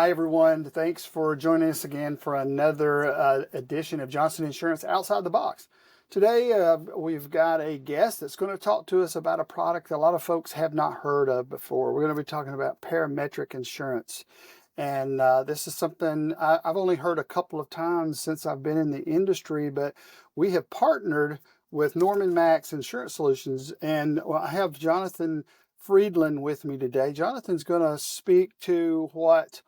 Hi, everyone. Thanks for joining us again for another edition of Johnson Insurance Outside the Box. Today, we've got a guest that's going to talk to us about a product a lot of folks have not heard of before. We're going to be talking about parametric insurance. And this is something I've only heard a couple of times since I've been in the industry, but we have partnered with NormaMax Insurance Solutions. And I have Jonathan Friedland with me today. Jonathan's going to speak to what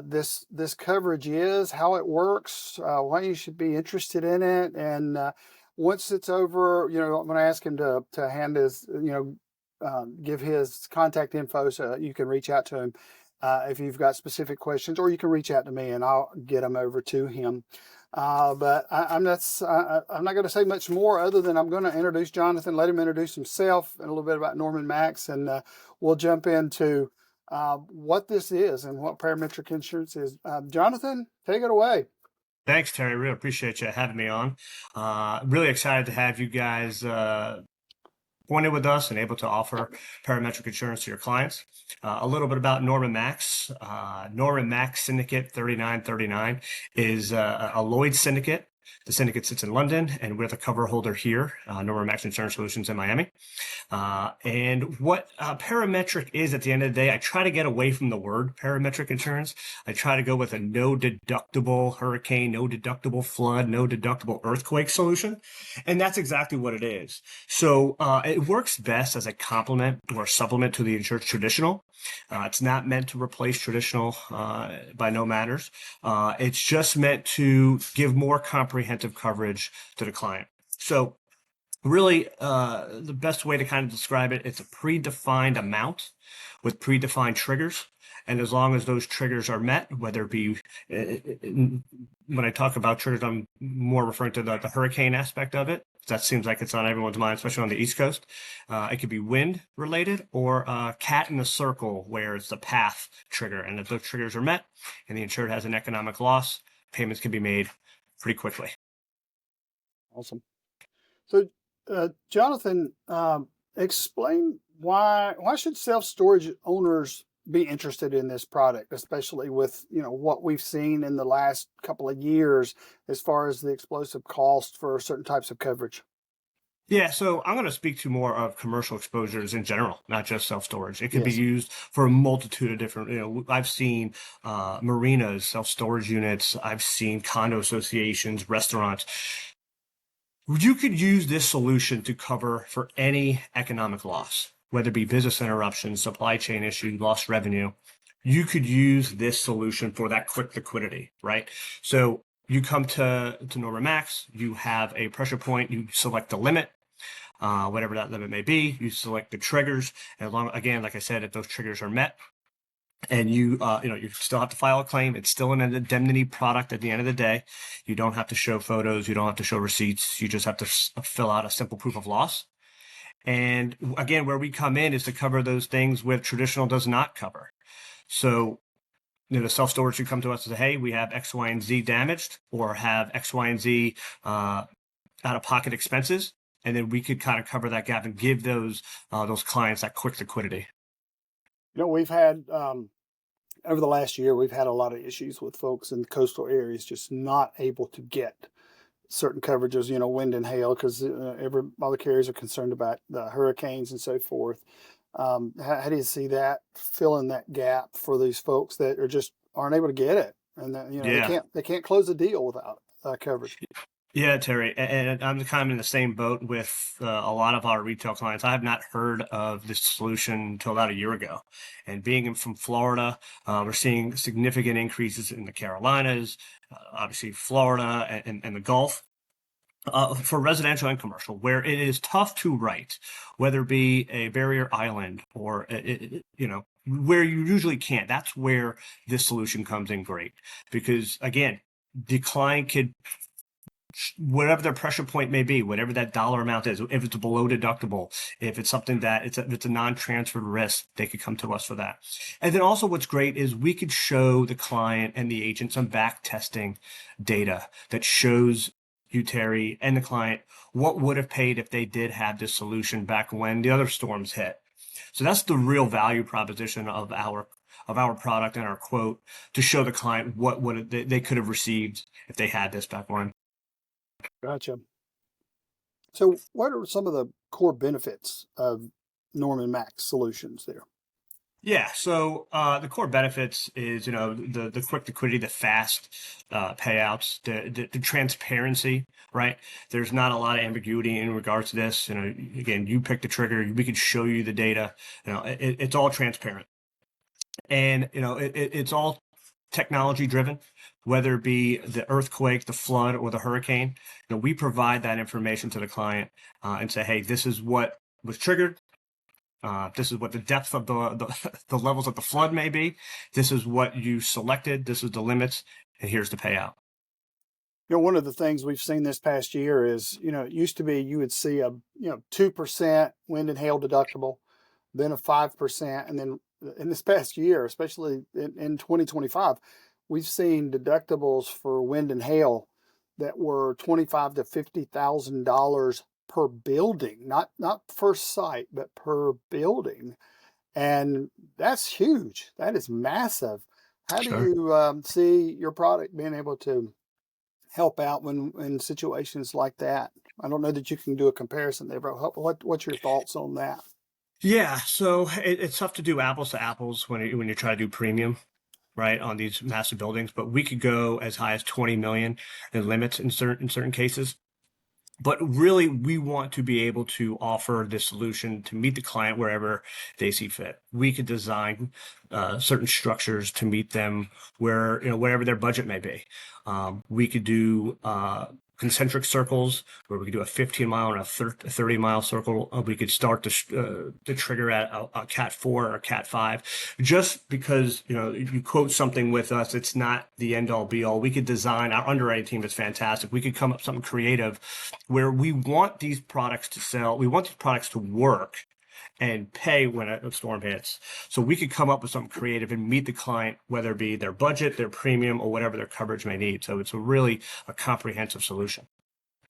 this coverage is, how it works, why you should be interested in it, and once it's over, I'm going to ask him to hand his, give his contact info so you can reach out to him if you've got specific questions, or you can reach out to me and I'll get them over to him. But I'm not going to say much more other than I'm going to introduce Jonathan, let him introduce himself and a little bit about NormaMax, and we'll jump into what this is and what parametric insurance is. Jonathan, take it away. Thanks, Terry. Really appreciate you having me on. Really excited to have you guys appointed with us and able to offer parametric insurance to your clients. A little bit about NormaMax. NormaMax Syndicate 3939 is a Lloyd's syndicate. The syndicate sits in London, and we're the cover holder here, NormaMax Insurance Solutions in Miami. And what parametric is at the end of the day, I try to get away from the word parametric insurance. I try to go with a no deductible hurricane, no deductible flood, no deductible earthquake solution. And that's exactly what it is. So it works best as a complement or supplement to the insurance traditional. It's not meant to replace traditional by no matters. It's just meant to give more comprehensive coverage to the client. So really, the best way to kind of describe it, it's a predefined amount with predefined triggers. And as long as those triggers are met, whether it be, when I talk about triggers, I'm more referring to the hurricane aspect of it. That seems like it's on everyone's mind, especially on the East Coast. It could be wind related or cat in the circle, where it's the path trigger. And if those triggers are met and the insured has an economic loss, payments can be made pretty quickly. Awesome. So, Jonathan, explain why should self-storage owners be interested in this product, especially with what we've seen in the last couple of years as far as the explosive cost for certain types of coverage? Yeah, so I'm going to speak to more of commercial exposures in general, not just self-storage. It could be Yes. used for a multitude of different, I've seen marinas, self-storage units. I've seen condo associations, restaurants. You could use this solution to cover for any economic loss, whether it be business interruption, supply chain issue, lost revenue. You could use this solution for that quick liquidity, right? So you come to NormaMax, you have a pressure point, you select the limit, whatever that limit may be, you select the triggers, and again, like I said, if those triggers are met, and you still have to file a claim. It's still an indemnity product at the end of the day. You don't have to show photos. You don't have to show receipts. You just have to fill out a simple proof of loss. And again, where we come in is to cover those things where traditional does not cover. So, the self-storage should come to us and say, hey, we have X, Y, and Z damaged, or have X, Y, and Z out-of-pocket expenses. And then we could kind of cover that gap and give those clients that quick liquidity. We've had, over the last year, we've had a lot of issues with folks in the coastal areas just not able to get certain coverages, wind and hail, because all the carriers are concerned about the hurricanes and so forth. How do you see that filling that gap for these folks that aren't able to get it, and that, they can't close a deal without coverage? Yeah, Terry, and I'm kind of in the same boat with a lot of our retail clients. I have not heard of this solution until about a year ago. And being from Florida, we're seeing significant increases in the Carolinas, obviously Florida and the Gulf. For residential and commercial, where it is tough to write, whether it be a barrier island or, where you usually can't. That's where this solution comes in great. Because, again, the client could, whatever their pressure point may be, whatever that dollar amount is, if it's below deductible, if it's something that if it's a non-transferred risk, they could come to us for that. And then also what's great is we could show the client and the agent some back testing data that shows you, Terry, and the client what would have paid if they did have this solution back when the other storms hit. So that's the real value proposition of of our product and our quote to show the client what they could have received if they had this back when. Gotcha. So what are some of the core benefits of NormaMax solutions there? Yeah, so the core benefits is, the quick liquidity, the fast payouts, the transparency, right? There's not a lot of ambiguity in regards to this. Again, you pick the trigger, we can show you the data. It's all transparent, and it's all technology driven, whether it be the earthquake, the flood, or the hurricane. We provide that information to the client and say, hey, this is what was triggered. This is what the depth of the levels of the flood may be. This is what you selected. This is the limits, and here's the payout. One of the things we've seen this past year is, it used to be you would see a 2% wind and hail deductible, then a 5%, and then in this past year, especially in 2025, we've seen deductibles for wind and hail that were $25,000 to $50,000 per building, not per site, but per building. And that's huge. That is massive. How Sure. do you see your product being able to help out when in situations like that? I don't know that you can do a comparison there, but what's your thoughts on that? Yeah, so it's tough to do apples to apples when you try to do premium, right, on these massive buildings. But we could go as high as 20 million in limits in certain cases. But really, we want to be able to offer this solution to meet the client wherever they see fit. We could design certain structures to meet them wherever their budget may be. We could do concentric circles where we could do a 15-mile and a 30-mile circle. We could start the trigger at a Cat 4 or a Cat 5. Just because you quote something with us, it's not the end-all be-all. We could design. Our underwriting team is fantastic. We could come up with something creative where we want these products to sell. We want these products to work and pay when a storm hits. So we could come up with something creative and meet the client, whether it be their budget, their premium, or whatever their coverage may need. So it's a comprehensive solution.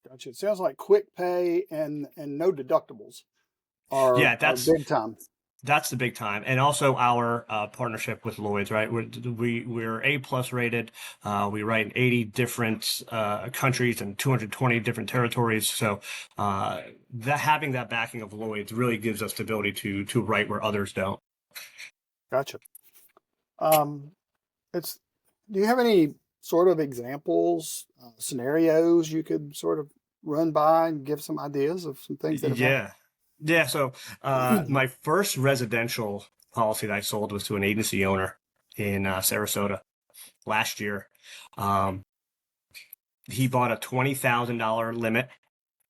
Gotcha. It sounds like quick pay and no deductibles are big time. That's the big time, and also our partnership with Lloyd's, right? We're A+ rated. We write in 80 different countries and 220 different territories. So having that backing of Lloyd's really gives us the ability to write where others don't. Gotcha. Do you have any sort of examples, scenarios you could sort of run by and give some ideas of some things that have happened? Yeah. So my first residential policy that I sold was to an agency owner in Sarasota last year. He bought a $20,000 limit.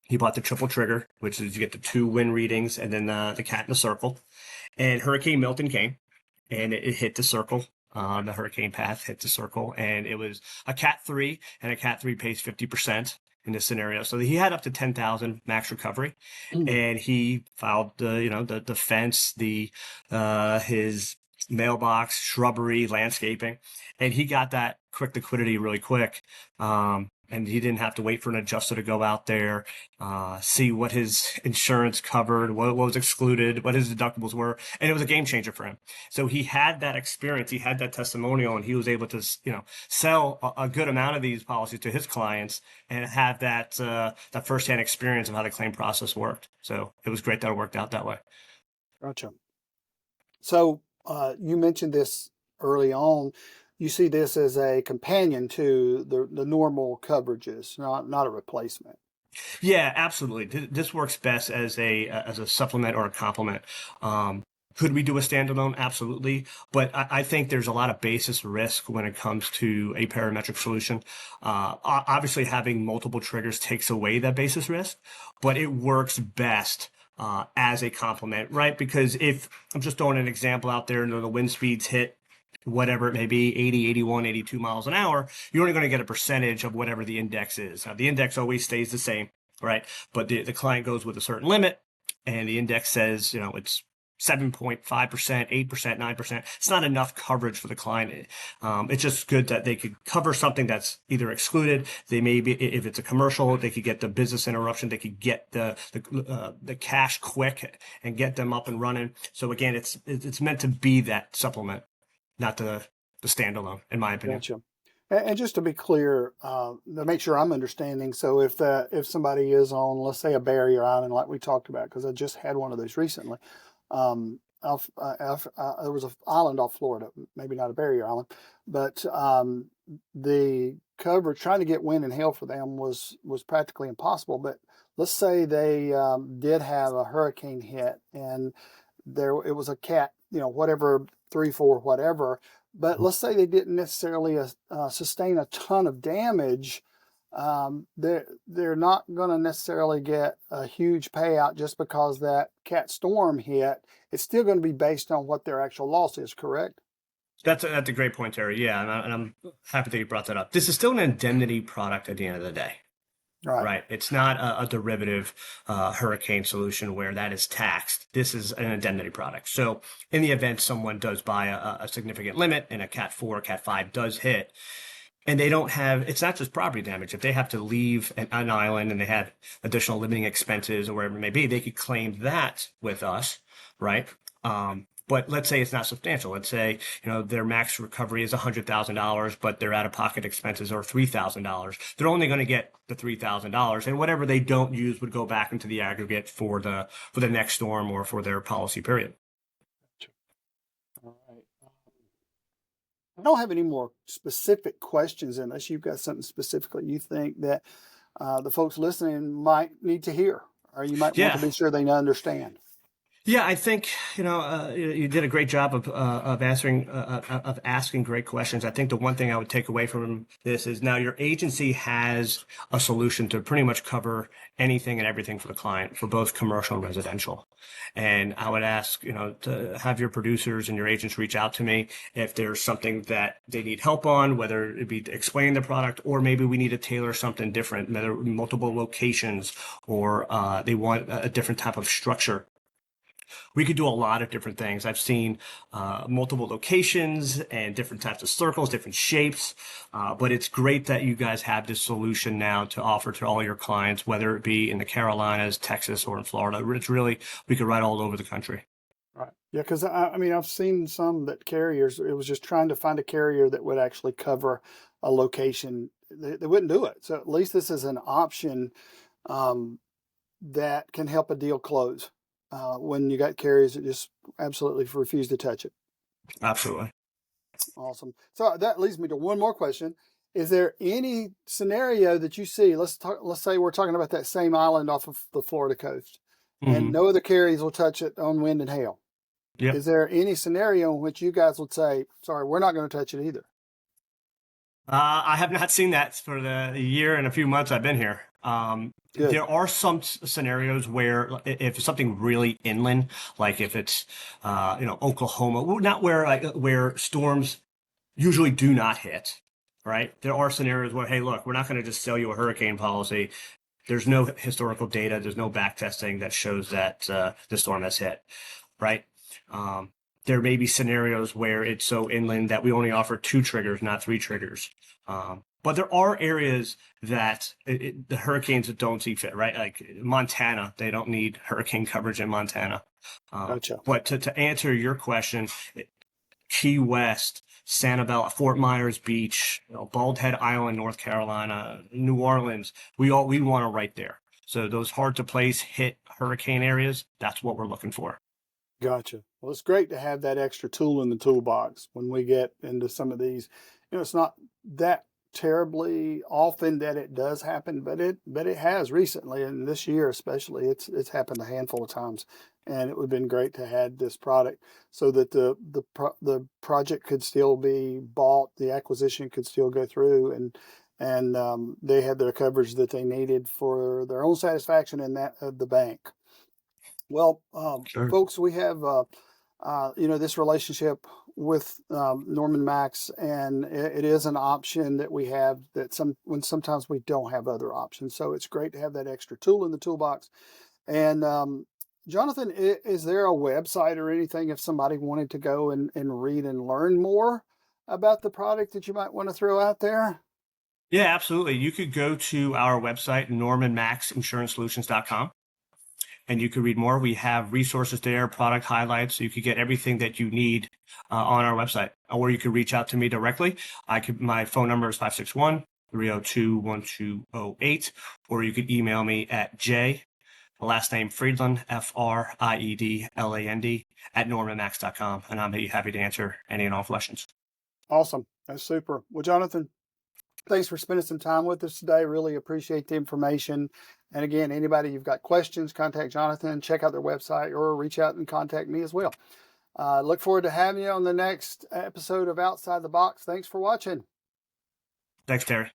He bought the triple trigger, which is you get the 2 wind readings and then the cat in the circle. And Hurricane Milton came and it hit the circle. The hurricane path hit the circle, and it was a Cat 3, and a Cat 3 pays 50% in this scenario. So he had up to 10,000 max recovery, and he filed the fence, his mailbox, shrubbery, landscaping, and he got that quick liquidity really quick. And he didn't have to wait for an adjuster to go out there, see what his insurance covered, what was excluded, what his deductibles were. And it was a game changer for him. So he had that experience, he had that testimonial, and he was able to, sell a good amount of these policies to his clients and have that firsthand experience of how the claim process worked. So it was great that it worked out that way. Gotcha. So you mentioned this early on. You see this as a companion to the normal coverages, not a replacement. Yeah, absolutely. This works best as a supplement or a complement. Could we do a standalone? Absolutely. But I think there's a lot of basis risk when it comes to a parametric solution. Obviously, having multiple triggers takes away that basis risk, but it works best as a complement, right? Because if I'm just throwing an example out there, the wind speeds hit whatever it may be, 80, 81, 82 miles an hour, you're only going to get a percentage of whatever the index is. Now, the index always stays the same, right? But the client goes with a certain limit, and the index says, it's 7.5%, 8%, 9%. It's not enough coverage for the client. It's just good that they could cover something that's either excluded. They may be, if it's a commercial, they could get the business interruption. They could get the cash quick and get them up and running. So again, it's meant to be that supplement not the standalone, in my opinion. Gotcha. And just to be clear, to make sure I'm understanding, so if somebody is on, let's say, a barrier island like we talked about, because I just had one of those recently, there was an island off Florida, maybe not a barrier island, but the coverage, trying to get wind and hail for them was practically impossible. But let's say they did have a hurricane hit, and it was a cat, whatever, 3, 4, whatever. But let's say they didn't necessarily sustain a ton of damage. They're not going to necessarily get a huge payout just because that cat storm hit. It's still going to be based on what their actual loss is, correct? That's a great point, Terry. Yeah, and I'm happy that you brought that up. This is still an indemnity product at the end of the day. Right. Right. It's not a derivative hurricane solution where that is taxed. This is an indemnity product. So in the event someone does buy a significant limit and a Cat 4, Cat 5 does hit, and they don't have, it's not just property damage. If they have to leave an island and they have additional limiting expenses or whatever it may be, they could claim that with us, right? But let's say it's not substantial. Let's say, their max recovery is $100,000, but their out-of-pocket expenses are $3,000. They're only going to get the $3,000, and whatever they don't use would go back into the aggregate for the next storm or for their policy period. All right. I don't have any more specific questions unless you've got something specifically you think that the folks listening might need to hear, or you might want to be sure they understand. Yeah, I think you did a great job of answering of asking great questions. I think the one thing I would take away from this is now your agency has a solution to pretty much cover anything and everything for the client for both commercial and residential. And I would ask, to have your producers and your agents reach out to me if there's something that they need help on, whether it be explaining the product or maybe we need to tailor something different, whether multiple locations or they want a different type of structure. We could do a lot of different things. I've seen multiple locations and different types of circles, different shapes. But it's great that you guys have this solution now to offer to all your clients, whether it be in the Carolinas, Texas, or in Florida. It's really, we could ride all over the country. Right. Yeah, because I've seen some that carriers, it was just trying to find a carrier that would actually cover a location. They wouldn't do it. So at least this is an option that can help a deal close. When you got carriers that just absolutely refuse to touch it. Absolutely. Awesome. So that leads me to one more question. Is there any scenario that you see? Let's say we're talking about that same island off of the Florida coast, and no other carriers will touch it on wind and hail. Yep. Is there any scenario in which you guys would say, "Sorry, we're not going to touch it either"? I have not seen that for the year and a few months I've been here. There are some scenarios where if it's something really inland, like if it's, Oklahoma, not where storms usually do not hit, right? There are scenarios where, hey, look, we're not going to just sell you a hurricane policy. There's no historical data. There's no back testing that shows that the storm has hit, right? There may be scenarios where it's so inland that we only offer 2 triggers, not 3 triggers. But there are areas that the hurricanes don't see fit, right? Like Montana, they don't need hurricane coverage in Montana. Gotcha. But to answer your question, Key West, Sanibel, Fort Myers Beach, Bald Head Island, North Carolina, New Orleans, we want to right there. So those hard to place hit hurricane areas, that's what we're looking for. Gotcha. Well, it's great to have that extra tool in the toolbox when we get into some of these. It's not that terribly often that it does happen, but it has recently, and this year especially, it's happened a handful of times, and it would have been great to have this product so that the project could still be bought, the acquisition could still go through, and they had their coverage that they needed for their own satisfaction and that of the bank. Well, Sure. folks, we have this relationship with NormaMax, and it is an option that we have that sometimes we don't have other options. So it's great to have that extra tool in the toolbox. And Jonathan, is there a website or anything if somebody wanted to go and read and learn more about the product that you might want to throw out there? Yeah, absolutely. You could go to our website, NormaMaxInsuranceSolutions.com. and you can read more. We have resources there, product highlights, so you can get everything that you need on our website. Or you can reach out to me directly. My phone number is 561-302-1208, or you could email me at last name Friedland, Friedland, at NormaMax.com, and I'm happy to answer any and all questions. Awesome. That's super. Well, Jonathan, thanks for spending some time with us today. Really appreciate the information. And again, anybody you've got questions, contact Jonathan, check out their website, or reach out and contact me as well. Look forward to having you on the next episode of Outside the Box. Thanks for watching. Thanks, Terry.